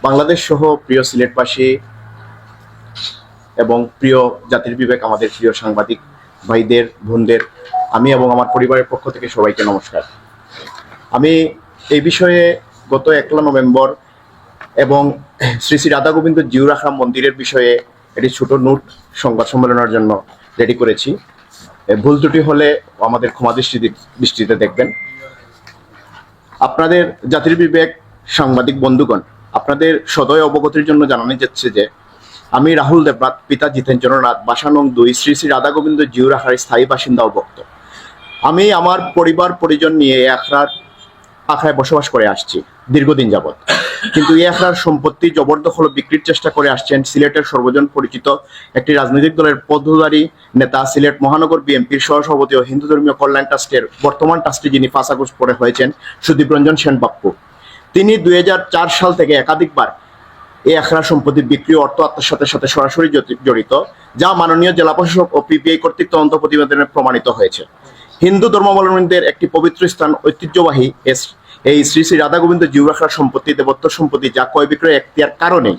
বাংলাদেশ সহ প্রিয় সিলেটবাসী এবং প্রিয় জাতির বিবেক, আমাদের প্রিয় সাংবাদিক ভাইদের বোনদের, আমি এবং আমার পরিবারের পক্ষ থেকে সবাইকে নমস্কার। আমি এই বিষয়ে গত 1 নভেম্বর এবং শ্রী শ্রী রাধা গোবিন্দ জিউর আখড়া মন্দিরের বিষয়ে একটি ছোট নোট সংবাদ সম্মেলনের জন্য রেডি করেছি। ভুল ত্রুটি হলে আমাদের ক্ষমা দৃষ্টিতে দেখবেন। আপনাদের জাতির বিবেক সাংবাদিক বন্ধুগণ, আপনাদের সদয় অবগতির জন্য জানানো যাচ্ছে যে আমি রাহুল দেবনাথ, পিতা জিতেন্দ্রনাথ, বাসা নং 2, শ্রী শ্রী রাধা গোবিন্দ জিউর আখড়ার স্থায়ী বাসিন্দা ও ভক্ত। আমি আমার পরিবার পরিজন নিয়ে এই আখড়ায় বসবাস করে আসছি দীর্ঘদিন যাবৎ, কিন্তু এই আখড়ার সম্পত্তি জবরদখল বিক্রির চেষ্টা করে আসছেন সিলেটের সর্বজন পরিচিত একটি রাজনৈতিক দলের পদধারী নেতা, সিলেট মহানগর বিএনপির সহসভাপতি ও হিন্দু ধর্মীয় কল্যাণ ট্রাস্টের বর্তমান ট্রাস্টি, যিনি 5 আগস্ট পরে হয়েছেন, সুদীপ রঞ্জন সেন বাপ্পু। তিনি 2004 সাল থেকে একাধিকবার এই আখড়া সম্পত্তি বিক্রি অর্থ আত্মসাতের সাথে সরাসরি জড়িত, যা মাননীয় জেলা প্রশাসক ও পিপিআই কর্তৃক তদন্ত প্রতিবেদনে প্রমাণিত হয়েছে। হিন্দু ধর্মাবলম্বীদের একটি পবিত্র স্থান, ঐতিহ্যবাহী এই শ্রী শ্রী রাধা গোবিন্দ জিউর আখড়ার সম্পত্তি দেবত্ব সম্পত্তি, যা ক্রয় বিক্রয় এখতিয়ার কারণে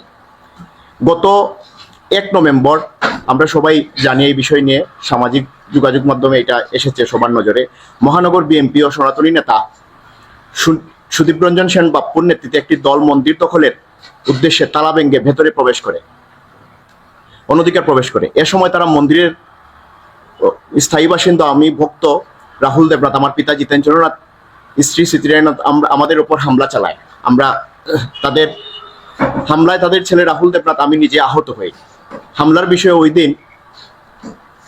গত 1 নভেম্বর আমরা সবাই জানি, এই বিষয় নিয়ে সামাজিক যোগাযোগ মাধ্যমে এটা এসেছে সবার নজরে। মহানগর বিএনপি ও সনাতনী নেতা সুদীপ রঞ্জন সেন বাপ্পুর নেতৃত্বে একটি দল মন্দির দখলের উদ্দেশ্যে তালা ভেঙে ভেতরে অনধিকার প্রবেশ করে। এ সময় তারা মন্দিরের স্থায়ী বাসিন্দা আমি ভক্ত রাহুল দেবনাথ, আমার পিতা জিতেন্দ্রনাথ, স্ত্রী সিদ্ধিরানাথ আমাদের উপর হামলা চালায়। আমরা তাদের হামলায় তাদের ছেলে রাহুল দেবনাথ, আমি নিজে আহত হই। হামলার বিষয়ে ওই দিন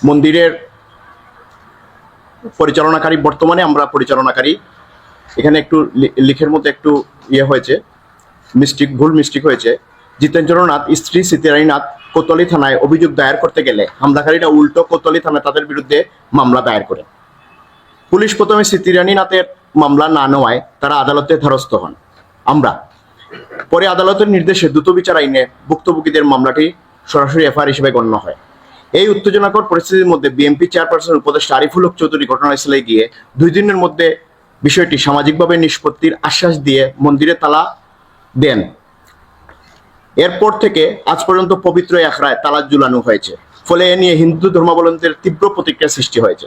মন্দিরের পরিচালনাকারী, বর্তমানে আমরা পরিচালনাকারী, এখানে একটু লিখের মধ্যে একটু হয়েছে, ভুল মিস্টেক হয়েছে। জিতেন্দ্রনাথ স্ত্রী সিদ্ধিরানাথ কোতোয়ালি থানায় অভিযোগ দায়ের করতে গেলে হামলাকারীরা উল্টো কোতোয়ালি থানায় তাদের বিরুদ্ধে মামলা দায়ের করে। পুলিশ প্রথমে সিদ্ধিরানাথের মামলা না নেওয়ায় তারা আদালতে দ্বারস্থ হন। আমরা পরে আদালতের নির্দেশে দ্রুত বিচার আইনে ভুক্তভোগীদের মামলাটি সরাসরি এফআইআর হিসেবে গণ্য হয়। এই উত্তেজনাকর পরিস্থিতির মধ্যে বিএনপি চেয়ারপারসন উপদেষ্টা আরিফুল হক চৌধুরী ঘটনাস্থলে গিয়ে 2 দিনের মধ্যে বিষয়টি সামাজিকভাবে নিষ্পত্তির আশ্বাস দিয়ে মন্দিরে তালা দেন। এরপর থেকে আজ পর্যন্ত পবিত্র আখড়ায় তালা ঝুলানো হয়েছে, ফলে এ নিয়ে হিন্দু ধর্মাবলম্বীদের তীব্র প্রতিক্রিয়া সৃষ্টি হয়েছে।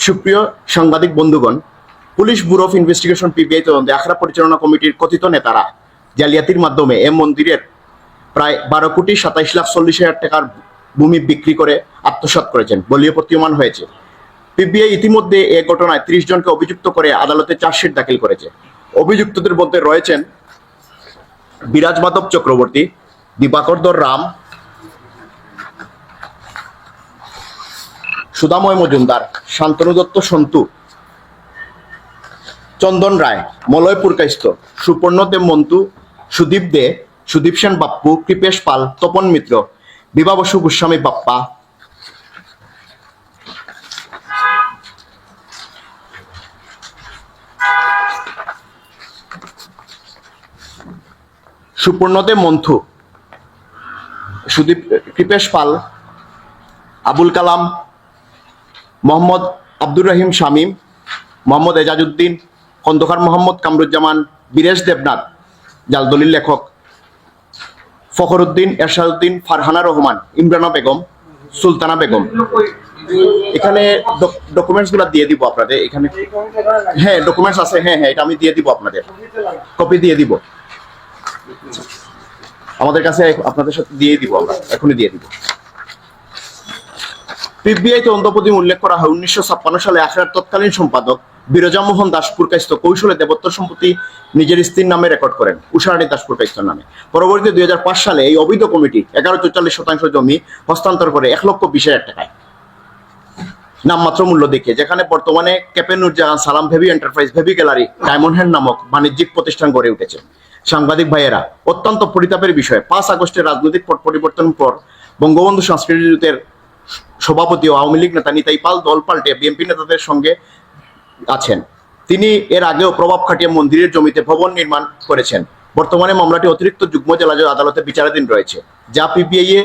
সুপ্রিয় সাংবাদিক বন্ধুগণ, police bureau of investigation PBI তদন্তে আখড়া পরিচালনা কমিটির কথিত নেতারা জালিয়াতির মাধ্যমে এ মন্দিরের প্রায় 12,27,40,000 টাকার ভূমি বিক্রি করে আত্মসাৎ করেছেন বলেও প্রতীয়মান হয়েছে। পিবিআই ইতিমধ্যে এ ঘটনায় 30 জনকে অভিযুক্ত করে আদালতে চার্জশিট দাখিল করেছে। অভিযুক্তদের মধ্যে রয়েছেন বিরাজ মাধব চক্রবর্তী, দিবাকর দর রাম, সুধাময় মজুমদার, শান্তনু দত্ত সন্তু, চন্দন রায়, মলয় পুরকাইস্ত, সুপর্ণ দেব মন্তু, সুদীপ দে, সুদীপ সেন বাপ্পু, কৃপেশ পাল, তপন মিত্র, বিভা বসু গোস্বামী বাপ্পা, সুপর্ণদেব মন্থু, সুদীপ, কৃপেশ পাল, আবুল কালাম, মোহাম্মদ আব্দুর রহিম শামীম, মোহাম্মদ এজাজউদ্দিন, খন্দকার মোহাম্মদ কামরুজ্জামান, বীরেশ দেবনাথ, জালদলিল লেখক, ফখরুদ্দিন, এরশাদউদ্দিন, ফারহানা রহমান, ইমরানা বেগম, সুলতানা বেগম। এখানে ডকুমেন্টস গুলা দিয়ে দিব আপনাদের। এখানে হ্যাঁ ডকুমেন্টস আছে, হ্যাঁ এটা আমি দিয়ে দিব, আপনাদের কপি দিয়ে দিব, আমাদের কাছে আপনাদের সাথে দিয়ে দিব, আমরা এখনই দিয়ে দিব। পিবিআই তদন্ত প্রতিবেদনে উল্লেখ করা হয় 1956 সালে আখড়ার তৎকালীন সম্পাদক বিরজা মোহন দাস পুরকাইস্ত কৌশলে দেবত্ব সম্পত্তি নিজের স্ত্রীর নামে রেকর্ড করেন, উষারানী দাস পুরকাইস্তর নামে। পরবর্তীতে 2005 সালে এই অবৈধ কমিটি 1144% জমি হস্তান্তর করে 1,20,000 টাকায় নামমাত্র মূল্য দেখে, যেখানে বর্তমানে ক্যাপে নুরজাহান, সালাম ভেবি এন্টারপ্রাইজ, ভেবি গ্যালারি, ডায়মন্ড হ্যান্ড নামক বাণিজ্যিক প্রতিষ্ঠান গড়ে উঠেছে। সাংবাদিক ভাইয়েরা, অত্যন্ত পরিতাপের বিষয়, 5 আগস্টের রাজনৈতিক পট পরিবর্তনের পর বঙ্গবন্ধু সংস্কৃতি জোটের সভাপতি ও আওয়ামী লীগ নেতা নিতাই পাল দল পাল্টে বিএনপি নেতাদের সঙ্গে আছেন। তিনি এর আগেও প্রভাব খাটিয়ে মন্দিরের জমিতে ভবন নির্মাণ করেছেন। বর্তমানে মামলাটি অতিরিক্ত যুগ্ম জেলা আদালতে বিচারাধীন রয়েছে, যা পিবিআই এ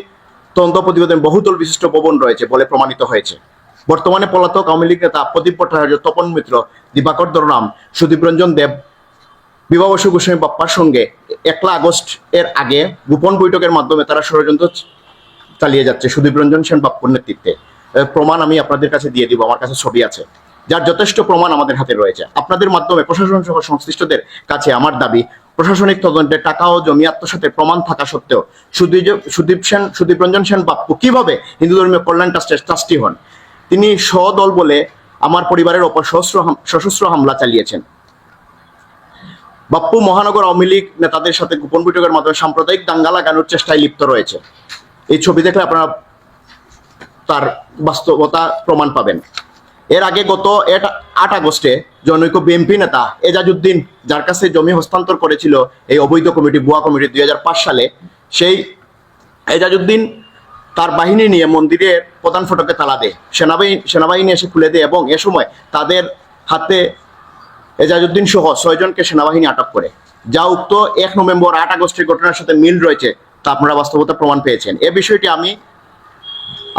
তদন্ত প্রতিবেদন বহুতল বিশিষ্ট ভবন রয়েছে বলে প্রমাণিত হয়েছে। বর্তমানে পলাতক আওয়ামী লীগ নেতা প্রদীপ ভট্টাচার্য, তপন মিত্র, দিবাকর দর রাম, সুদীপ রঞ্জন দেব, বিভা বসু গোস্বামী বাপ্পার সঙ্গে 1 আগস্ট এর আগে গোপন বৈঠকের মাধ্যমে তারা ষড়যন্ত্র চালিয়ে যাচ্ছে সুদীপ রঞ্জন সেন বাপ্পুর নেতৃত্বে। প্রমাণ আমি আপনাদের কাছে দিয়ে দিব, আমার কাছে ছবি আছে, যার যথেষ্ট প্রমাণ আমাদের হাতে রয়েছে। আপনাদের মাধ্যমে প্রশাসন সহ সংশ্লিষ্টদের কাছে আমার দাবি, প্রশাসনিক তদন্তে টাকা ও জমি আত্মসাতের প্রমাণ থাকা সত্ত্বেও সুদীপ রঞ্জন সেন বাপ্পু কিভাবে হিন্দু ধর্মীয় কল্যাণ ট্রাস্টের ট্রাস্টি হন? তিনি সদল বলে আমার পরিবারের ওপর সশস্ত্র হামলা চালিয়েছেন। বাপ্পু মহানগর আওয়ামী লীগ নেতাদের সাথে গোপন বৈঠকের মাধ্যমে সাম্প্রদায়িক দাঙ্গা লাগানোর চেষ্টায় লিপ্ত রয়েছে। এই ছবি দেখলে আপনারা তার বাস্তবতা প্রমাণ পাবেন। এর আগে গত 8 আগস্টে জনৈক বিএনপি নেতা এজাজউদ্দিন, যার কাছে জমি হস্তান্তর করেছিল এই অবৈধ কমিটি, ভুয়া কমিটি 2005 সালে, সেই এজাজউদ্দিন তার বাহিনী নিয়ে মন্দিরের প্রধান ফটকে তালা দেয়। সেনাবাহিনী এসে খুলে দেয় এবং এ সময় তাদের হাতে এজাজউদ্দিন সহ 6 জনকে সেনাবাহিনী আটক করে। যা উক্ত 1 নভেম্বর 8 আগস্টের ঘটনার সাথে মিল রয়েছে, তা আপনারা বাস্তবতা প্রমাণ পেয়েছেন। এই বিষয়টি আমি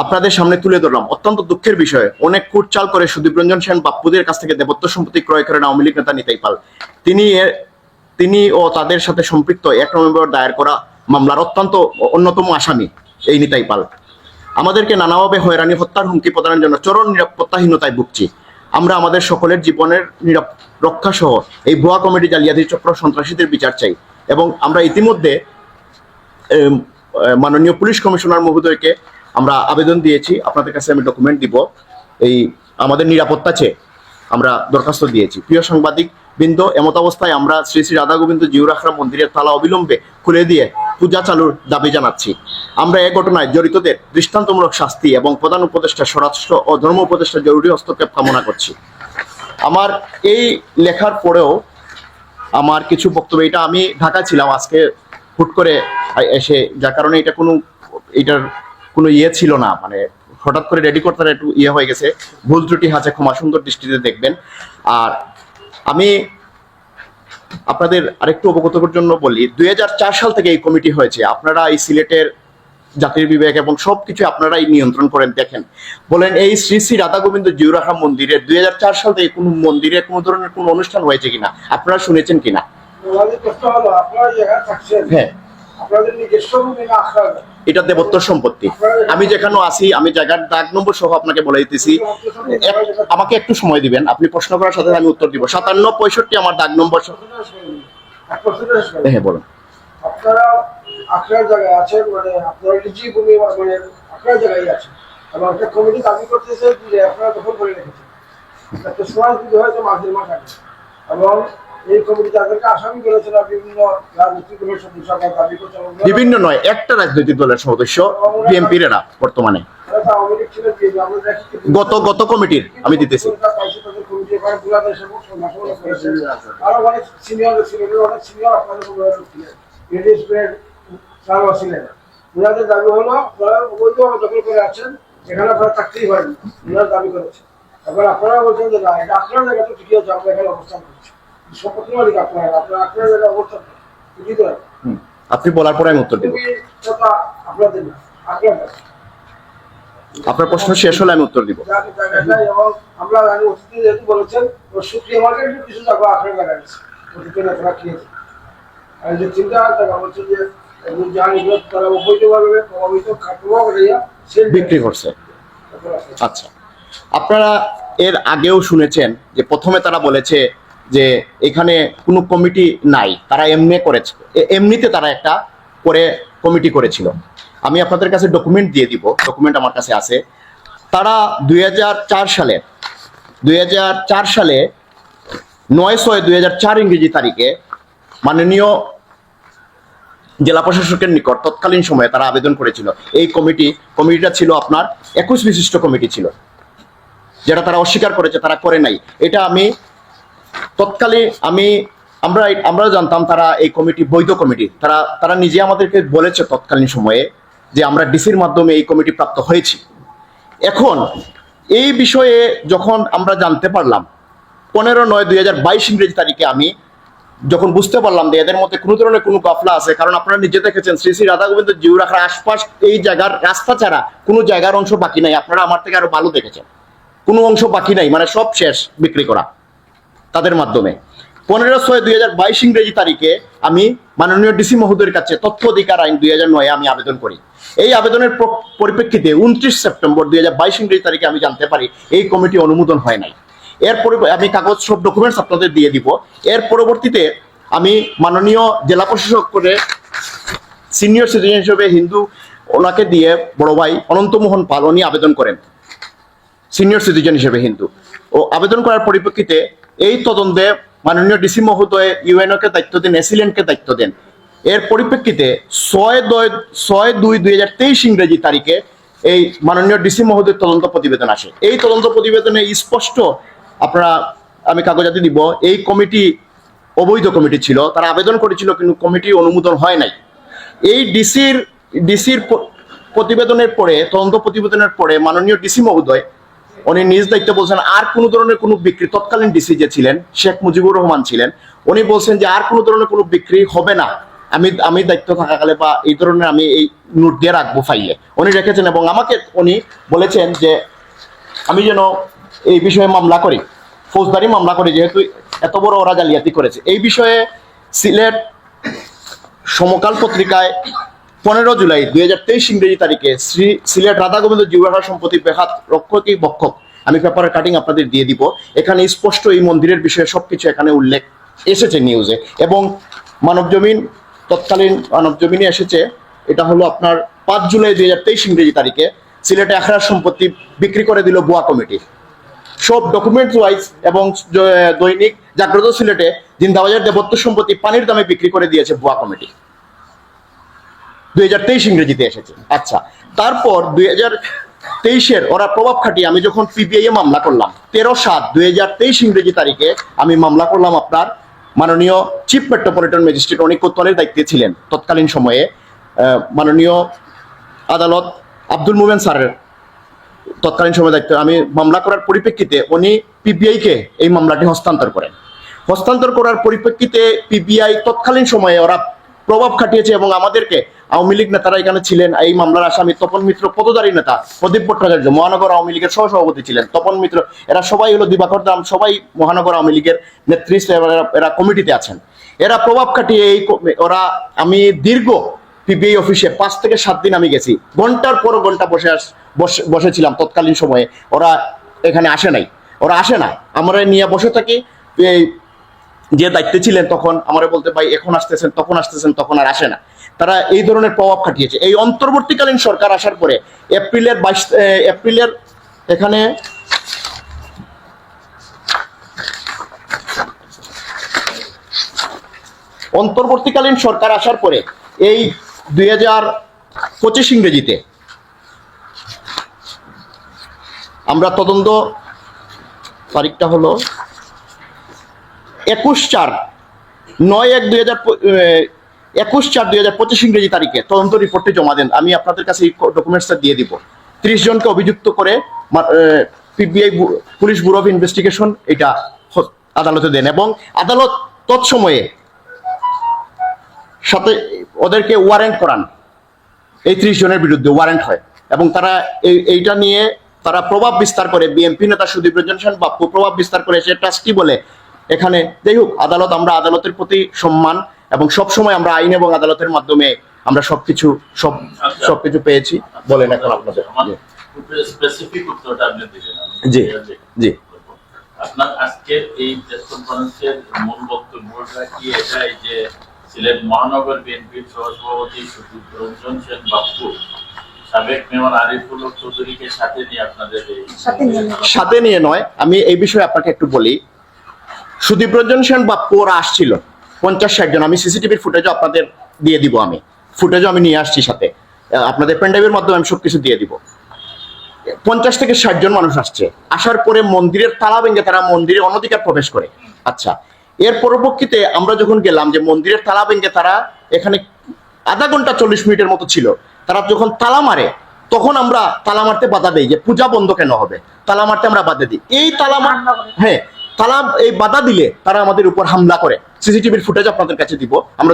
আপনাদের সামনে তুলে ধরলাম। অত্যন্ত দুঃখের বিষয়, অনেক কুটচাল করে সুদীপ রঞ্জন সেন বাপ্পুদের কাছ থেকে দেবত্ব সম্পত্তি ক্রয় করেন আওয়ামী লীগ নেতা নিতাই পাল। তিনি ও তাদের সাথে সম্পৃক্ত 1 নভেম্বর দায়ের করা মামলার অন্যতম আসামি এই নিতাই পাল। আমাদেরকে নানাভাবে হয়রানি, হত্যার হুমকি প্রদানের জন্য চরম নিরাপত্তাহীনতায় ভুগছি। আমরা আমাদের সকলের জীবনের রক্ষা সহ এই ভুয়া কমিটি, জালিয়াতি চক্র, সন্ত্রাসীদের বিচার চাই এবং আমরা ইতিমধ্যে মাননীয় পুলিশ কমিশনার মহোদয়কে আমরা আবেদন দিয়েছি। আপনাদের কাছে আমি ডকুমেন্ট দিব। এই আমাদের নিরাপত্তা চেয়ে আমরা দরখাস্ত দিয়েছি। প্রিয় সাংবাদিক বৃন্দ, এমত অবস্থায় আমরা শ্রী শ্রী রাধা গোবিন্দ জিউর আখড়া মন্দিরের তালা অবিলম্বে খুলে দিয়ে পূজা চালুর দাবি জানাচ্ছি। আমরা এই ঘটনায় জড়িতদের দৃষ্টান্তমূলক শাস্তি এবং প্রধান উপদেষ্টা, স্বরাষ্ট্র ও ধর্ম উপদেষ্টা জরুরি হস্তক্ষেপ কামনা করছি। আমার এই লেখার পরেও আমার কিছু বক্তব্য, এটা আমি ঢাকায় ছিলাম আজকে হুট করে এসে, যার কারণে এটার কোনো ছিল না, মানে হঠাৎ করে রেডি করতে একটু হয়ে গেছে, ভুল ত্রুটি আছে, ক্ষমা সুন্দর দৃষ্টিতে দেখবেন। আর আমি আপনাদের আরেকটু অবগত করার জন্য বলি, 2004 সাল থেকে এই কমিটি হয়েছে। আপনারা এই সিলেটের জাতির বিবেক এবং সবকিছু আপনারাই নিয়ন্ত্রণ করেন। দেখেন, বলেন এই শ্রী শ্রী রাধা গোবিন্দ জিউর আখড়া মন্দিরের 2004 সাল থেকে কোনো মন্দিরে কোনো ধরনের কোনো অনুষ্ঠান হয়েছে কিনা, আপনারা শুনেছেন কিনা? হ্যাঁ, এটা দেবত্ব সম্পত্তি। আমি যেখানে আছি, আমি জায়গার দাগ নম্বর সহ আপনাকে বলে দিতেছি। আমাকে একটু সময় দিবেন, আপনি প্রশ্ন করার সাথে আমি উত্তর দিব। 5765 আমার দাগ নম্বর। হ্যাঁ, বলুন। আপনারা আখড়ার জায়গায় আছেন, মানে আপনারা নিজি ভূমি, মানে আখড়ার জায়গায় আছেন এবং একটা কমিটি দাবি করতেছে যে আপনারা দখল করে রেখেছেন। একটা সময় পুজো হয়েছে মাঝের মাস আগে এবং এই কমিটি তাদেরকে আসামি করেছিল বিভিন্ন রাজনৈতিক দলের সদস্য, দাবি করছে বিভিন্ন নয়, একটা রাজনৈতিক দলের সদস্য, বিএনপির এরা বর্তমানে গত কমিটির আমি দিতেছি। আরো অনেক সিনিয়র ছিলেন, অনেক সিনিয়র আপনাদের ছিলেন। ওনাদের দাবি হলো আপনারা অবৈধভাবে দখল করে আছেন, এখানে আপনারা থাকতেই পারেন, ওনারা দাবি করেছেন। এবার আপনারা বলছেন যে না, এটা আপনার জায়গা তো ঠিকই আছে, আমরা এখানে অবস্থান করছি, সম্পত্তি মালিক আপনারা, আপনার জায়গায় অবস্থান ঠিকই তো। আপনি বলার পরে আমি উত্তর দেব। আপনাদের না, আপনাদের। আপনার প্রশ্ন শেষ হলে আমি উত্তর দিব। এবং আমরা অতিথি যেহেতু বলেছেন, সুপ্রিয় মার্কেটের কিছু জায়গা আপনার জায়গা আছে, অতিথি নেতারা খেয়েছে। আর যে চিন্তা তারা বলছে যে তারা অবৈধভাবে প্রভাবিত বিক্রি করছে। আচ্ছা, আপনারা এর আগেও শুনেছেন যে প্রথমে তারা বলেছে যে এখানে কোনো কমিটি নাই, তারা এমনিতে তারা একটা করে কমিটি করেছিল। আমি আপনাদের কাছে ডকুমেন্ট দিয়ে দিব, ডকুমেন্ট আমার কাছে আছে। তারা 2004 সালে 9/6/2004 ইংরেজি তারিখে মাননীয় জেলা প্রশাসকের নিকট তৎকালীন সময়ে তারা আবেদন করেছিল। এই কমিটিটা ছিল আপনার 21 বিশিষ্ট কমিটি ছিল, যেটা তারা অস্বীকার করেছে, তারা করে নাই। এটা আমরা জানতাম তারা এই কমিটি বৈধ কমিটি। তারা নিজে আমাদেরকে বলেছে তৎকালীন সময়ে যে আমরা ডিসির মাধ্যমে এই কমিটি প্রাপ্ত হয়েছি। এখন এই বিষয়ে যখন আমরা জানতে পারলাম 15/9/2022 ইংরেজি তারিখে, আমি যখন বুঝতে পারলাম যে এদের মধ্যে কোনো ধরনের কোনো গাফলা আছে, কারণ আপনারা নিজে দেখেছেন শ্রী শ্রী রাধা গোবিন্দ জিউর আখড়ার আশপাশ এই জায়গার রাস্তা ছাড়া কোনো জায়গার অংশ বাকি নাই। আপনারা আমার থেকে আরো ভালো দেখেছেন, কোনো অংশ বাকি নাই, মানে সব শেষ বিক্রি করা তাদের মাধ্যমে। 15/6/2022 ইংরেজি তারিখে আমি মাননীয় ডিসি মহোদয়ের কাছে তথ্য অধিকার আইন 2009 আমি আবেদন করি। এই আবেদনের পরিপ্রেক্ষিতে 29 সেপ্টেম্বর 2022 ইংরেজি তারিখে আমি জানতে পারি এই কমিটি অনুমোদন হয় নাই। এরপরে আমি কাগজ সব ডকুমেন্টস আপনাদের দিয়ে দিব। এর পরবর্তীতে আমি মাননীয় জেলা প্রশাসক করে সিনিয়র সিটিজেন হিসেবে হিন্দু ওনাকে দিয়ে বড় ভাই অনন্তমোহন পাল উনি আবেদন করেন সিনিয়র সিটিজেন হিসেবে হিন্দু। ও আবেদন করার পরিপ্রেক্ষিতে এই তদন্তে মাননীয় ডিসি মহোদয় ইউএনওকে দায়িত্ব দেন, এসিলেন্টকে দায়িত্ব দেন। এর পরিপ্রেক্ষিতে 6/2/2023 ইংরেজি তারিখে এই মাননীয় ডিসি মহোদয়ের তদন্ত প্রতিবেদন আসে। এই তদন্ত প্রতিবেদনে স্পষ্ট আপনারা আমি কাগজাতি দিব এই কমিটি অবৈধ কমিটি ছিল, তারা আবেদন করেছিল কিন্তু কমিটি অনুমোদন হয় নাই। এই ডিসির প্রতিবেদনের পরে, তদন্ত প্রতিবেদনের পরে মাননীয় ডিসি মহোদয় উনি নিজ দায়িত্বে বলছেন আর কোনো ধরনের কোনো বিক্রি, তৎকালীন ডিসি যে ছিলেন শেখ মুজিবুর রহমান ছিলেন, উনি বলছেন যে আর কোনো ধরনের কোনো বিক্রি হবে না, আমি দায়িত্ব থাকাকালে বা এই ধরনের আমি এই নোট দিয়ে রাখবো ফাইলে উনি রেখেছেন। এবং আমাকে উনি বলেছেন যে আমি যেন এই বিষয়ে মামলা করি, ফৌজদারি মামলা করি, যেহেতু এত বড় ওরা জালিয়াতি করেছে। এই বিষয়ে সিলেট সমকাল পত্রিকায় 15 জুলাই 2023 ইংরেজি তারিখে সিলেট রাধা গোবিন্দ জিউরাহার সম্পত্তি বেহাত রক্ষকী বক্ষক, আমি পেপারের কাটিং আপনাদের দিয়ে দিব। এখানে স্পষ্ট এই মন্দিরের বিষয়ে সবকিছু এখানে উল্লেখ এসেছে নিউজে। এবং মানবজমিন, তৎকালীন মানবজমিনে এসেছে, এটা হলো আপনার 5 জুলাই 2023 ইংরেজি তারিখে সিলেটে আখড়ার সম্পত্তি বিক্রি করে দিল বুয়া কমিটি। সব ডকুমেন্টস ওয়াইজ এবং দৈনিক জাগ্রত সিলেটে জিন্দাবাজার দেবত্ব সম্পত্তি পানির দামে বিক্রি করে দিয়েছে বুয়া কমিটি। 2023 ইংরেজিতে এসেছে। আচ্ছা, তারপর 2023 ওরা প্রভাব খাটিয়ে আমি যখন পিবিআই এ মামলা করলাম 13/7/2023 ইংরেজি তারিখে আমি মামলা করলাম আপনার মাননীয় চিফ মেট্রোপলিটন ম্যাজিস্ট্রেট উনি কোতোয়ালের দায়িত্বে ছিলেন তৎকালীন সময়ে, মাননীয় আদালত আব্দুল মোমেন স্যারের তৎকালীন সময় দায়িত্ব। আমি মামলা করার পরিপ্রেক্ষিতে উনি পিবিআইকে এই মামলাটি হস্তান্তর করেন। হস্তান্তর করার পরিপ্রেক্ষিতে পিবিআই তৎকালীন সময়ে ওরা প্রভাব খাটিয়েছে এবং আমাদেরকে, আওয়ামী লীগ নেতারা এখানে ছিলেন, এই মামলার আসামি তপন মিত্র পদধারী নেতা, প্রদীপ ভট্টাচার্য মহানগর আওয়ামী লীগের সহসভাপতি ছিলেন, তপন মিত্র, এরা সবাই হলো দিবাকর দাম, সবাই মহানগর আওয়ামী লীগের নেতৃত্বে এরা কমিটিতে আছেন। এরা প্রভাব খাটিয়ে আমি দীর্ঘ পিবিআই অফিসে 5 থেকে 7 দিন আমি গেছি, ঘন্টার পর ঘন্টা বসেছিলাম তৎকালীন সময়ে। ওরা এখানে আসে না, আমরা নিয়ে বসে থাকি। যে দায়িত্বে ছিলেন তখন আমরা বলতে ভাই এখন আসতেছেন, তখন আর আসে না। তারা এই ধরনের প্রভাব খাটিয়েছে। এই অন্তর্বর্তীকালীন সরকার আসার পরে এপ্রিলের এখানে অন্তর্বর্তীকালীন সরকার আসার পরে এই 2025 ইংরেজিতে আমরা তদন্ত তারিখটা হলো 21/4/2025 ইংরেজি তারিখে তদন্ত রিপোর্টটি জমা দেন। আমি আপনাদের কাছে এই ডকুমেন্টসটা দিয়ে দিব। 30 জনকে অভিযুক্ত করে PBI police bureau of investigation এটা আদালতে দেন এবং আদালত তৎসময়ে সাথে ওদেরকে ওয়ারেন্ট করান। এই 30 জনের বিরুদ্ধে ওয়ারেন্ট হয় এবং তারা এইটা নিয়ে তারা প্রভাব বিস্তার করে। বিএনপি নেতা সুদীপ রঞ্জন সেন বাপ্পু প্রভাব বিস্তার করে, সে ট্রাস্টি বলে এখানে। যাই হোক, আমরা আদালতের প্রতি সম্মান এবং সবসময় আমরা আইন এবং আদালতের মাধ্যমে আমরা সবকিছু পেয়েছি। বলেন এখন আপনাদের স্পেসিফিক উত্তরটা আপনি দিবেন। জি জি। আপনার আজকের এই প্রেস কনফারেন্সের মূল বক্তব্যটা কি এটাই যে সিলেট মহানগর বিএনপির সহসভাপতি সুদীপ রঞ্জন সেন বাপ্পু সাবেক মেয়র আরিফুল হক চৌধুরীকে সাথে নিয়ে আপনাদের সাথে নিয়ে নয়, আমি এই বিষয়ে আপনাকে একটু বলি। সুদীপ রঞ্জন সেন বাপ্পু ওরা আসছিল 50-60 জন। আমি সিসিটিভির ফুটেজও আপনাদের দিয়ে দিব, আমি নিয়ে আসছি সাথে, আপনাদের পেনড্রাইভের মাধ্যমে আমি সবকিছু দিয়ে দিব। 50 থেকে 60 জন মানুষ আসছে। আসার পরে মন্দিরের তালা ভেঙে তারা মন্দিরে অনধিকার প্রবেশ করে। আচ্ছা, এর পরবর্তীতে আমরা যখন গেলাম যে মন্দিরের তালা ভেঙে তারা এখানে আধা ঘন্টা 40 মিনিটের মতো ছিল। তারা যখন তালা মারে তখন আমরা তালা মারতে বাধা দেই যে পূজা বন্ধ কেন হবে, তালা মারতে আমরা বাধা দিই। এই এই বাধা দিলে তারা আমাদের উপর হামলা করে। সিসিটিভির ফুটেজ আপনাদের কাছে দিব আমরা।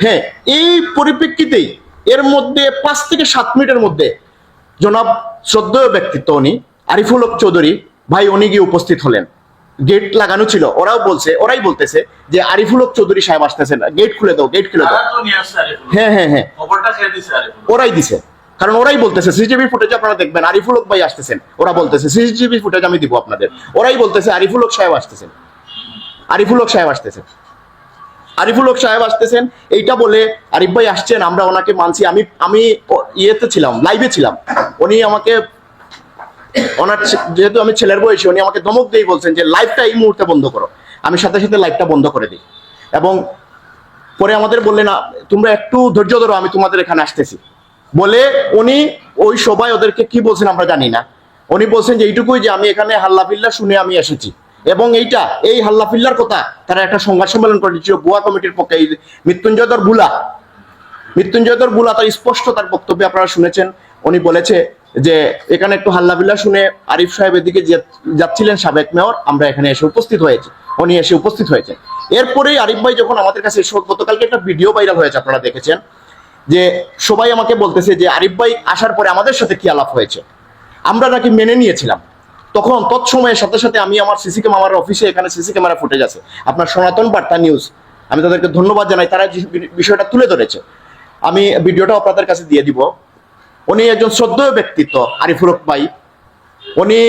হ্যাঁ, এই পরিপ্রেক্ষিতেই এর মধ্যে 5 থেকে 7 মিনিটের মধ্যে জনাব শ্রদ্ধেয় ব্যক্তিত্ব উনি আরিফুল হক চৌধুরী ভাই উনি গিয়ে উপস্থিত হলেন। গেট লাগানো ছিল, ওরাই বলতেছে যে আরিফুল হক চৌধুরী সাহেব আসতেছেন, গেট খুলে দাও, গেট খুলে দাও। তারা তো নিয়ে আসছে আরিফুল। হ্যাঁ হ্যাঁ হ্যাঁ, খবরটা কে দিছে আরিফুল? ওরাই দিছে, কারণ ওরাই বলতেছে সিসিটিভি ফুটেজ আপনারা দেখবেন আরিফুল হক ভাই আসতেছেন, ওরা বলতেছে সিসিটিভি ফুটেজ আমি দিব আপনাদের, ওরাই বলতেছে আরিফুল হক সাহেব আসতেছেন, আরিফুল হক সাহেব আসতেছেন, আরিফুল হক সাহেব আসতেছেন। এইটা বলে আরিফ ভাই আসছেন, আমরা ওনাকে মানছি। আমি ইয়েতে ছিলাম, লাইভে ছিলাম, উনি আমাকে ওনার যেহেতু আমি ছেলের বয়সী, উনি আমাকে ধমক দিয়ে বলছেন যে লাইভটা এই মুহূর্তে বন্ধ করো। আমি সাথে সাথে লাইভটা বন্ধ করে দিই এবং পরে আমাদের বললেন তোমরা একটু ধৈর্য ধরো, আমি তোমাদের এখানে আসতেছি বলে উনি ওই সবাই ওদেরকে কি বলছেন আমরা জানি না, উনি বলছেন যে এইটুকুই যে আমি এখানে হাল্লাফিল্লা শুনে আমি এসেছি। এবং এই হাল্লাফিল্লার কথা তারা একটা সংবাদ সম্মেলন করেছিল বুয়া কমিটির পক্ষে। এই মৃত্যুঞ্জয়ধর বুলা তার স্পষ্ট তার বক্তব্যে আপনারা শুনেছেন, উনি বলেছে যে এখানে একটু হাল্লাবিল্লা শুনে আরিফ সাহেব এদিকে যাচ্ছিলেন, সাবেক মেয়র, আমরা এখানে এসে উপস্থিত হয়েছি, উনি এসে উপস্থিত হয়েছেন। এরপরেই আরিফ ভাই যখন আমাদের কাছে গতকালকে একটা ভিডিও ভাইরাল হয়েছে, আপনারা দেখেছেন, যে সবাই আমাকে বলতেছে যে আরিফ ভাই আসার পরে আমাদের সাথে কি আলাপ হয়েছে, আমরা নাকি মেনে নিয়েছিলাম। তখন তৎসময়ের সাথে সাথে আমি আমার সিসি ক্যামেরা, আমার অফিসে এখানে সিসি ক্যামেরা ফুটেজ আছে, আপনার সনাতন বার্তা নিউজ, আমি তাদেরকে ধন্যবাদ জানাই, তারা বিষয়টা তুলে ধরেছে। আমি ভিডিওটা আপনাদের কাছে দিয়ে দিব। উনি একজন শ্রদ্ধেয় ব্যক্তিত্ব আরিফুল হক ভাই, উনি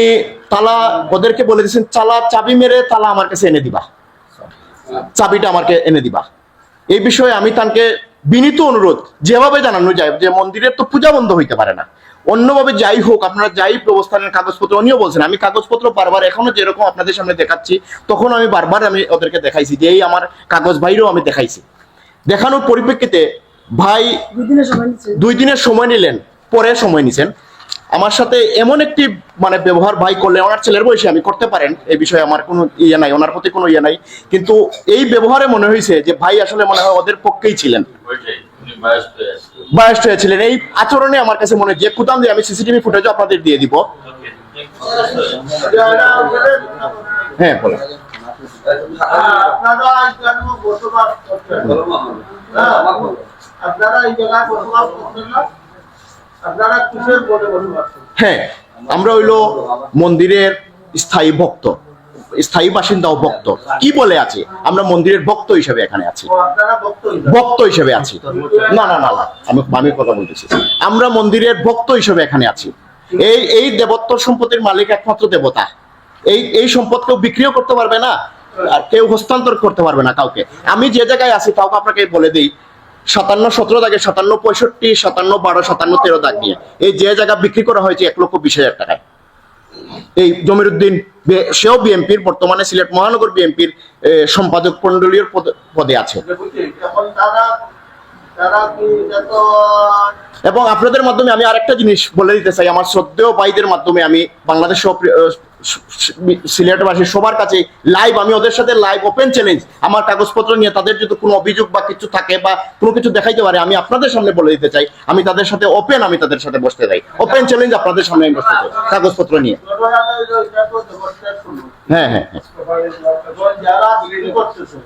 তালা ওদেরকে বলে দিয়েছেন চাবি মেরে তালা আমার কাছে এনে দিবা, চাবিটা আমাকে এনে দিবা। এই বিষয়ে আমি তাকে বিনীত অনুরোধ যেভাবে জানানো যায় যে মন্দিরের তো পূজা বন্ধ হইতে পারে না, অন্যভাবে যাই হোক আপনারা যাই ব্যবস্থানের কাগজপত্র, উনিও বলছেন আমি কাগজপত্র বারবার এখনো যেরকম আপনাদের সামনে দেখাচ্ছি, তখন আমি বারবার আমি ওদেরকে দেখাইছি যে এই আমার কাগজ বাইরেও আমি দেখাইছি। দেখানোর পরিপ্রেক্ষিতে ভাই 2 দিনের সময় নিলেন, পরে সময় নিছেন আমার সাথে এমন একটি মানে ব্যবহার ভাই করলেন, ওনার ছেলের বয়সে আমি করতে পারেন, এই বিষয়ে আমার কোনো ইয়ে নাই, ওনার প্রতি কোনো ইয়ে নাই, কিন্তু এই ব্যবহারে মনে হয়েছে যে ভাই আসলে মনে হয় ওদের পক্ষেই ছিলেন, বায়াস্ট হয়েছিলেন। এই আচরণে আমার কাছে মনে হয় যে কুতাম দিয়ে আমি সিসিটিভি ফুটেজও আপনাদের দিয়ে দিব। হ্যাঁ বলেন। আপনারা এই জায়গায় বসবাস করছেন না, আপনারা কিসের বলে বসবাস করছেন? হ্যাঁ, আমরা হইলো মন্দিরের স্থায়ী ভক্ত, স্থায়ী বাসিন্দা ও ভক্ত। কি বলে আছে, আমরা মন্দিরের ভক্ত হিসেবে এখানে আছি, আপনারা ভক্ত হিসেবে আছি। না না না না, আমি কথা বলতেছি, আমরা মন্দিরের ভক্ত হিসেবে এখানে আছি। এই দেবত্ব সম্পত্তির মালিক একমাত্র দেবতা। এই সম্পদ কেউ বিক্রিও করতে পারবে না, আর কেউ হস্তান্তর করতে পারবে না কাউকে। আমি যে জায়গায় আছি তাও আপনাকে বলে দিই, 57-17 দাগে 57-65, 57-12, 57-13 দাগ নিয়ে এই যে জায়গা বিক্রি করা হয়েছে 1,20,000 টাকায়। এই জমিরুদ্দিন সেও বিএনপির, বর্তমানে সিলেট মহানগর বিএনপির সম্পাদক মণ্ডলীয় পদে আছে। এবং আপনাদের মাধ্যমে আমি আরেকটা জিনিস বলে দিতে চাই, আমার শ্রদ্ধেয় ভাইদের মাধ্যমে আমি বাংলাদেশ সিলেটবাসী সবার কাছে লাইভ, আমি ওদের সাথে লাইভ ওপেন চ্যালেঞ্জ, আমার কাগজপত্র নিয়ে তাদের যদি কোনো অভিযোগ বা কিছু থাকে বা কোনো কিছু দেখাইতে পারে, আমি আপনাদের সামনে বলে দিতে চাই, আমি তাদের সাথে আমি তাদের সাথে বসতে চাই, ওপেন চ্যালেঞ্জ আপনাদের সামনে আমি বসতে চাই কাগজপত্র নিয়ে। হ্যাঁ হ্যাঁ হ্যাঁ, যারা বিক্রি করতেছে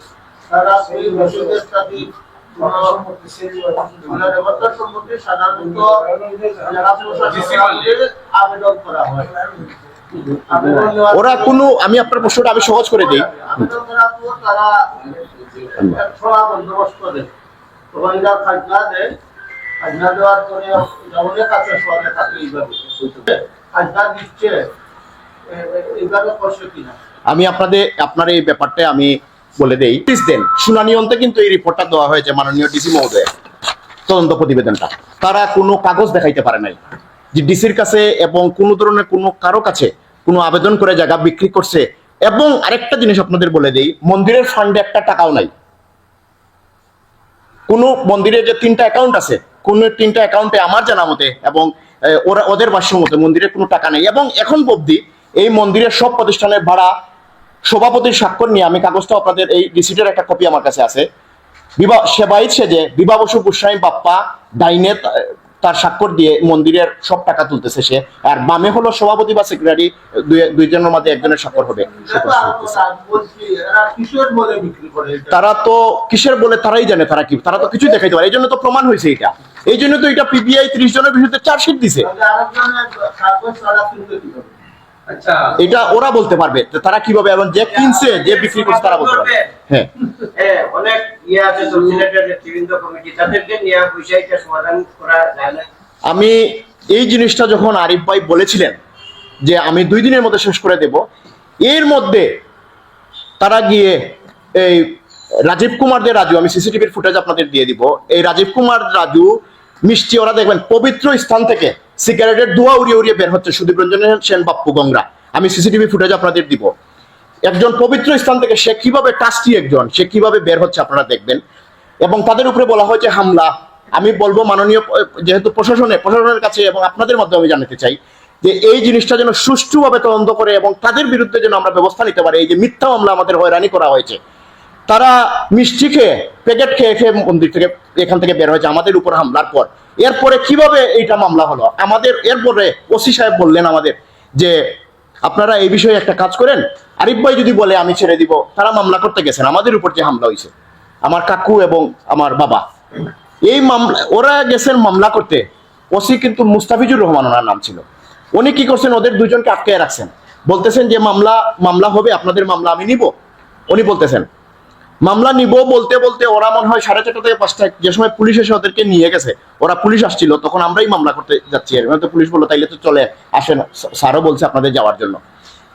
তারা সেই রসিদের সাথে আবেদন করা হয়। ওরা কোনো, আমি আপনার প্রশ্নটা আমি সহজ করে দিই, আবেদন করার পর তারা ছড়া বন্দোবস্ত করে, তখন এরা খাজনা দেয়, খাজনা দেওয়ার পরে জনগণের কাছে সরকার থাকে, এইভাবে খাজনা দিচ্ছে, এইভাবে করছে কিনা। আমি আপনার এই ব্যাপারটা আমি বলে দেই। দেন শুনানি অন্তে কিন্তু এই রিপোর্টটা দেওয়া হয়েছে মাননীয় ডিসি মহোদয়, তদন্ত প্রতিবেদনটা তারা কোনো কাগজ দেখাইতে পারে নাই যে ডিসির কাছে এবং কোনো ধরনের কোনো কারো কাছে কোনো আবেদন করে জায়গা বিক্রি করছে। এবং আরেকটা জিনিস আপনাদের বলে দেই, মন্দিরের ফান্ডে একটা টাকাও নাই। কোনো মন্দিরের যে 3টা অ্যাকাউন্ট আছে, কোনো 3টা অ্যাকাউন্টে আমার জানা মতে এবং ওদের ভাষ্য মতে মন্দিরের কোনো টাকা নেই। এবং এখন অবধি এই মন্দিরের সব প্রতিষ্ঠানের ভাড়া সভাপতির স্বাক্ষর নিয়ে, আমি কাগজটা আপনাদের, এই রিসিটের একটা কপি আমার কাছে আছে, সেবায়িত সেজে বিভা বসু গোস্বামী বাপ্পা ডাইনে তার স্বাক্ষর দিয়ে মন্দিরের সব টাকা তুলতেছে সে, আর বামে হলো সভাপতি বা সেক্রেটারি, দুইজনের মধ্যে একজনের স্বাক্ষর হবে। তারা তো কিসের বলে তারাই জানে, তারা তো কিছু দেখাইতে পারে, এই জন্য তো প্রমাণ হয়েছে এটা, এই জন্য তো এটা পিবিআই 30 জনের বিরুদ্ধে চার্জশিট দিছে। আচ্ছা এটা ওরা বলতে পারবে যে তারা কিভাবে এবং যে কিনছে যে বিক্রি করছে তারা বলতে পারবে। হ্যাঁ হ্যাঁ, অনেক আছে তো সিলেটের নেতৃবৃন্দ কমিটি, তাদেরকে নিয়ে বিষয়টা সমাধান করা যায় না? আমি এই জিনিসটা যখন আরিফ ভাই বলেছিলেন যে আমি 2 দিনের মধ্যে শেষ করে দেব, এর মধ্যে তারা গিয়ে এই রাজীব কুমার দে রাজু, আমি সিসিটিভির ফুটেজ আপনাদের দিয়ে দিব, এই রাজীব কুমার রাজু মিষ্টি ওরা দেখবেন পবিত্র স্থান থেকে সিগারেটের ধোঁয়া উড়িয়ে উড়িয়ে বের হচ্ছে, সুদীপ রঞ্জন সেন, বাপ্পু গংরা, আমি সিসিটিভি ফুটেজ আপনাদের দিব। একজন পবিত্র স্থান থেকে সে কিভাবে টাস্টি একজন, সে কিভাবে বের হচ্ছে আপনারা দেখবেন। এবং তাদের উপরে বলা হয়েছে হামলা। আমি বলবো মাননীয় যেহেতু প্রশাসনের কাছে এবং আপনাদের মাধ্যমে আমি জানাতে চাই যে এই জিনিসটা যেন সুষ্ঠুভাবে তদন্ত করে এবং তাদের বিরুদ্ধে যেন আমরা ব্যবস্থা নিতে পারি। এই যে মিথ্যা মামলা আমাদের হয়রানি করা হয়েছে, তারা মিষ্টি খেয়ে প্যাকেট খেয়ে খেয়ে মন্দির থেকে এখান থেকে বের হয়েছে আমাদের উপর হামলার পর। এরপরে কিভাবে এইটা মামলা হলো আমাদের, এরপরে ওসি সাহেব বললেন আমাদের যে আপনারা এই বিষয়ে একটা কাজ করেন, আরিফ ভাই যদি বলে আমি ছেড়ে দিব। তারা মামলা করতে গেছেন আমাদের উপর যে হামলা হয়েছে, আমার কাকু এবং আমার বাবা, এই মামলা ওরা গেছেন মামলা করতে। ওসি কিন্তু মুস্তাফিজুর রহমান ওনার নাম ছিল। উনি কি করছেন, ওদের দুজনকে আটকে রাখছেন, বলতেছেন যে মামলা হবে, আপনাদের মামলা আমি নিব। উনি বলতেছেন মামলা নিব বলতে বলতে ওরা মনে হয় 4:30 থেকে 5টায় যে সময় পুলিশ এসে ওদেরকে নিয়ে গেছে, ওরা পুলিশ আসছিল তখন আমরাই মামলা করতে যাচ্ছি। এর তো পুলিশ বললো তাইলে তো চলে আসেন, স্যারও বলছে আপনাদের যাওয়ার জন্য।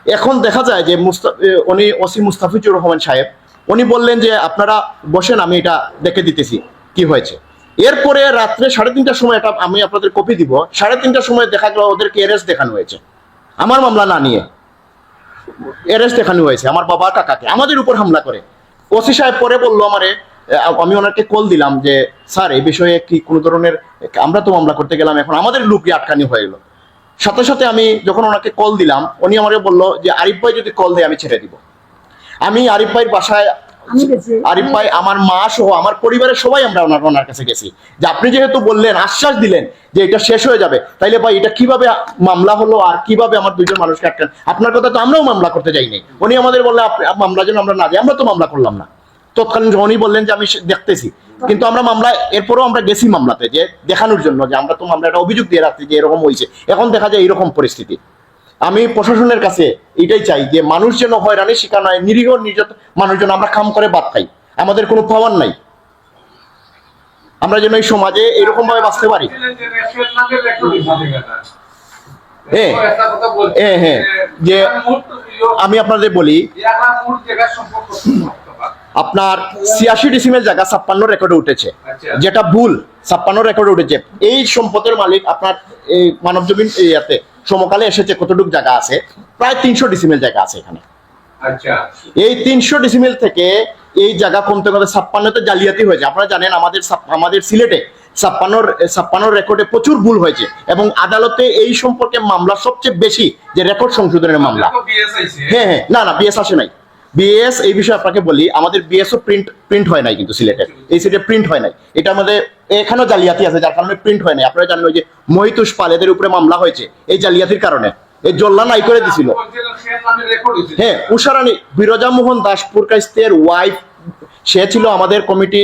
এখন দেখা যায় যে উনি ওসি মুস্তাফিজুর রহমান সাহেব উনি বললেন যে আপনারা বসেন, আমি এটা দেখে দিতেছি কি হয়েছে। এরপরে রাত্রে 3:30টার সময়, এটা আমি আপনাদের কপি দিব, 3:30টার সময় দেখা গেল ওদেরকে অ্যারেস্ট দেখানো হয়েছে, আমার মামলা না নিয়ে অ্যারেস্ট দেখানো হয়েছে আমার বাবা কাকাকে, আমাদের উপর হামলা করে। ওসি সাহেব পরে বললো আমারে, আমি ওনাকে কল দিলাম যে স্যার এই বিষয়ে কি কোনো ধরনের, আমরা তো মামলা করতে গেলাম, এখন আমাদের লোকই আটকানি হয়ে গেল। সাথে সাথে আমি যখন ওনাকে কল দিলাম, উনি আমাকে বললো যে আরিফ ভাই যদি কল দেয় আমি ছেড়ে দিব। আমি আরিফ ভাইয়ের বাসায়, আরিফ ভাই, আমার মা সহ আমার পরিবারের সবাই আমরা ওনার কাছে গেছি যে আপনি যেহেতু বললেন, আশ্বাস দিলেন যে এটা শেষ হয়ে যাবে, তাইলে ভাই এটা কিভাবে মামলা হলো আর কিভাবে আমার 2জন মানুষকে আটকান? আপনার কথা তো আমরাও মামলা করতে যাইনি। উনি আমাদের বললেন মামলা যেন আমরা না যাই, আমরা তো মামলা করলাম না। তৎকালীন উনি বললেন যে আমি দেখতেছি, কিন্তু আমরা মামলা এরপরও আমরা গেছি মামলাতে যে দেখানোর জন্য যে আমরা তো মামলা একটা অভিযোগ দিয়ে রাখছি যে এরকম হয়েছে, এখন দেখা যায় এরকম পরিস্থিতি। আমি প্রশাসনের কাছে এটাই চাই যে মানুষ যেন হয়রানির শিকার নয়, নিরীহ নির্যাতন মানুষ যেন আমরা কাম করে বাদ খাই, আমাদের কোনো পাওয়ার নাই, আমরা যেন এই সমাজে এরকম ভাবে বাঁচতে পারি। হ্যাঁ হ্যাঁ, যে আমি আপনাদের বলি, আপনার 86 ডিসিমেল জায়গা 56 রেকর্ডে উঠেছে, যেটা ভুল 56 রেকর্ডে উঠেছে। এই সম্পদের মালিক আপনার এই মানব জমিন ইয়াতে সমকালে এসেছে কতটুকু জায়গা আছে, প্রায় 300 ডিসিমেল জায়গা আছে এখানে। এই 300 ডিসিমেল থেকে এই জায়গা কমতে কমতে 56তে জালিয়াতি হয়েছে। আপনারা জানেন আমাদের সিলেটে 56 রেকর্ডে প্রচুর ভুল হয়েছে এবং আদালতে এই সম্পর্কে মামলা সবচেয়ে বেশি, যে রেকর্ড সংশোধনের মামলা। হ্যাঁ হ্যাঁ, না বিএস আসে নাই। বিএস এই বিষয়ে আপনাকে বলি, আমাদের বিএসও প্রিন্ট হয় নাই, কিন্তু সিলেটের এই সিটে প্রিন্ট হয় নাই। এটা আমাদের এখানেও জালিয়াতি আছে, যার কারণে প্রিন্ট হয় নাই। আপনারা জানেন ওই যে মহিতুষ পাল, এদের উপরে মামলা হয়েছে এই জালিয়াতির কারণে, এই জল্লা নাই করে দিছিল। হ্যাঁ, উষারানী বিরজা মোহন দাসপুর কাইস্তের ওয়াইফ, সে ছিল আমাদের কমিটি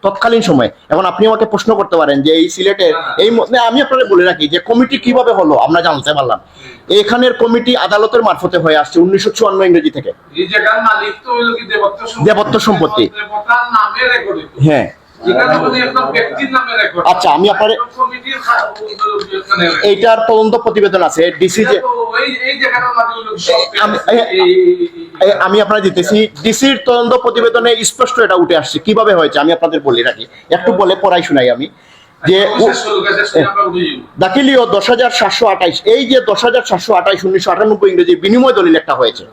তৎকালীন সময়। এখন আপনি আমাকে প্রশ্ন করতে পারেন যে এই সিলেটের এই, আমি আপনাদের বলে রাখি যে কমিটি কিভাবে হলো আমরা জানতে পারলাম। এখানের কমিটি আদালতের মারফতে হয়ে আসছে 1954 ইংরেজি থেকে। দেবত্ব সম্পত্তি। হ্যাঁ আচ্ছা, আমি আপনার এইটার তদন্ত প্রতিবেদন আছে ডিসি, যে আমি আপনার দিতেছি, ডিসির তদন্ত প্রতিবেদনে স্পষ্ট এটা উঠে আসছে কিভাবে হয়েছে। আমি আপনাদের বলে রাখি, একটু বলে পড়াই শোনাই আমি, যে দাখিলীয় 10,728, এই যে 10,728 1998 ইংরেজি বিনিময় দলিল একটা হয়েছে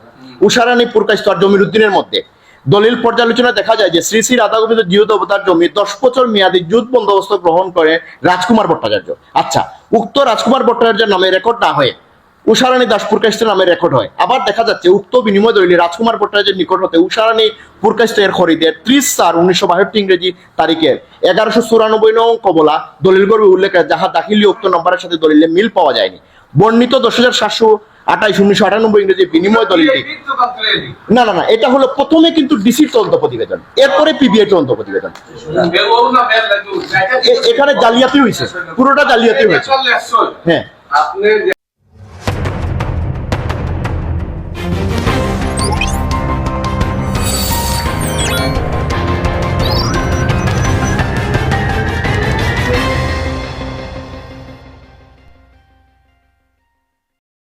উষারানী পুরকাইস্তর জমির উদ্দিনের মধ্যে। দলিল পর্যালোচনা দেখা যায় যে শ্রী শ্রী রাধা গোবিন্দ জিউ দেবতার জমি 10 বছর মেয়াদী জুত বন্দোবস্ত গ্রহণ করে রাজকুমার ভট্টাচার্য। আচ্ছা, উক্ত রাজকুমার ভট্টাচার্যের নামে রেকর্ড না হয়ে উষারানী দাস পুরকাইস্তের নামে রেকর্ড হয়। আবার দেখা যাচ্ছে উক্ত বিনিময় দলিলে রাজকুমার ভট্টাচার্যের নিকট হতে উষারানী পুরকাইস্তের খরিদের 30/4/1962 ইংরেজি তারিখের 1194 নং কবলা দলিল গর্বে উল্লেখ আছে, যাহা দাখিলীয় উক্ত নম্বরের সাথে দলিলে মিল পাওয়া যায়নি। বর্ণিত 10,728 1998 ইংরেজি বিনিময় দলিলটি, না না না, এটা হলো প্রথমে কিন্তু ডিসির তদন্ত প্রতিবেদন, এরপরে পিবিআই তদন্ত প্রতিবেদন। এখানে জালিয়াতি হয়েছে, পুরোটা জালিয়াতি হয়েছে। হ্যাঁ,